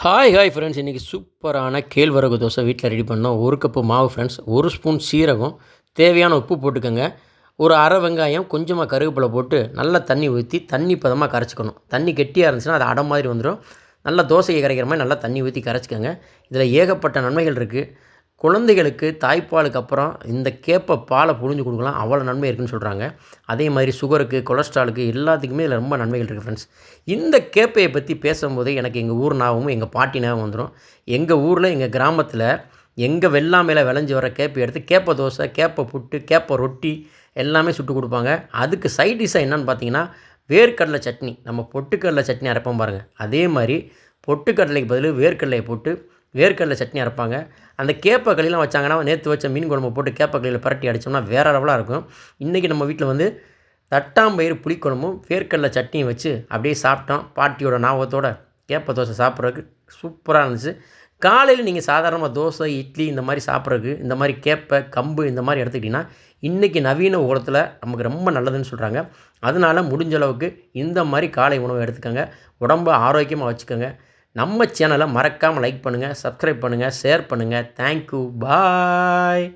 Hi friends, இன்றைக்கி சூப்பரான கேழ்வரகு தோசை வீட்டில் ரெடி பண்ணோம். 1 கப்பு மாவு ஃப்ரெண்ட்ஸ், 1 ஸ்பூன் சீரகம், தேவையான உப்பு போட்டுக்கோங்க. ஒரு அரை வெங்காயம், கொஞ்சமாக கருவேப்பிலை போட்டு நல்லா தண்ணி ஊற்றி தண்ணி பதமாக கரைச்சிக்கணும். தண்ணி கெட்டியாக இருந்துச்சுன்னா அது அடை மாதிரி வந்துடும். நல்லா தோசையை கரைக்கிற மாதிரி நல்லா தண்ணி ஊற்றி கரைச்சிக்கோங்க. இதில் ஏகப்பட்ட நன்மைகள் இருக்குது. குழந்தைகளுக்கு தாய்ப்பாலுக்கு அப்புறம் இந்த கேப்பை பாலை புழிஞ்சு கொடுக்கலாம், அவ்வளோ நன்மை இருக்குதுன்னு சொல்கிறாங்க. அதே மாதிரி சுகருக்கு, கொலஸ்ட்ராலுக்கு எல்லாத்துக்குமே இதில் ரொம்ப நன்மைகள் இருக்குது ஃப்ரெண்ட்ஸ். இந்த கேப்பையை பற்றி பேசும்போது எனக்கு எங்கள் ஊர் ஞாபகமும் எங்கள் பாட்டி ஞாபகம் வந்துடும். எங்கள் ஊரில் எங்கள் கிராமத்தில் எங்கள் வெள்ளாமையில் விளைஞ்சி வர கேப்பை எடுத்து கேப்பை தோசை, கேப்பை புட்டு, கேப்பை ரொட்டி எல்லாமே சுட்டு கொடுப்பாங்க. அதுக்கு சைட் டிஷ்ஷாக என்னென்னு பார்த்தீங்கன்னா வேர்க்கடலை சட்னி. நம்ம பொட்டுக்கடலை சட்னி அரைப்போம் பாருங்கள், அதே மாதிரி பொட்டுக்கடலைக்கு பதில் வேர்க்கடலையை போட்டு வேர்க்கடலை சட்னி அரைப்பாங்க. அந்த கேப்பக்களிலாம் வச்சாங்கன்னா நேற்று வச்ச மீன் குழம்பு போட்டு கேப்பக்களியில் பரட்டி அடித்தோம்னா வேறு லெவலாக இருக்கும். இன்றைக்கி நம்ம வீட்டில் வந்து தட்டாம்பயிறு புளிக்குழம்பும் வேர்க்கடலை சட்னியும் வச்சு அப்படியே சாப்பிட்டோம். பாட்டியோட ஞாபகத்தோட கேப்பை தோசை சாப்பிட்றதுக்கு சூப்பராக இருந்துச்சு. காலையில் நீங்கள் சாதாரணமாக தோசை, இட்லி இந்த மாதிரி சாப்பிட்றதுக்கு இந்த மாதிரி கேப்பை, கம்பு இந்த மாதிரி எடுத்துக்கிட்டிங்கன்னா இன்றைக்கி நவீன உலகத்தில் நமக்கு ரொம்ப நல்லதுன்னு சொல்கிறாங்க. அதனால் முடிஞ்ச அளவுக்கு இந்த மாதிரி காலை உணவை எடுத்துக்கோங்க. உடம்பை ஆரோக்கியமாக வச்சுக்கோங்க. நம்ம சேனலை மறக்காமல் லைக் பண்ணுங்கள், சப்ஸ்கிரைப் பண்ணுங்கள், ஷேர் பண்ணுங்கள். தேங்க்யூ, பாய்.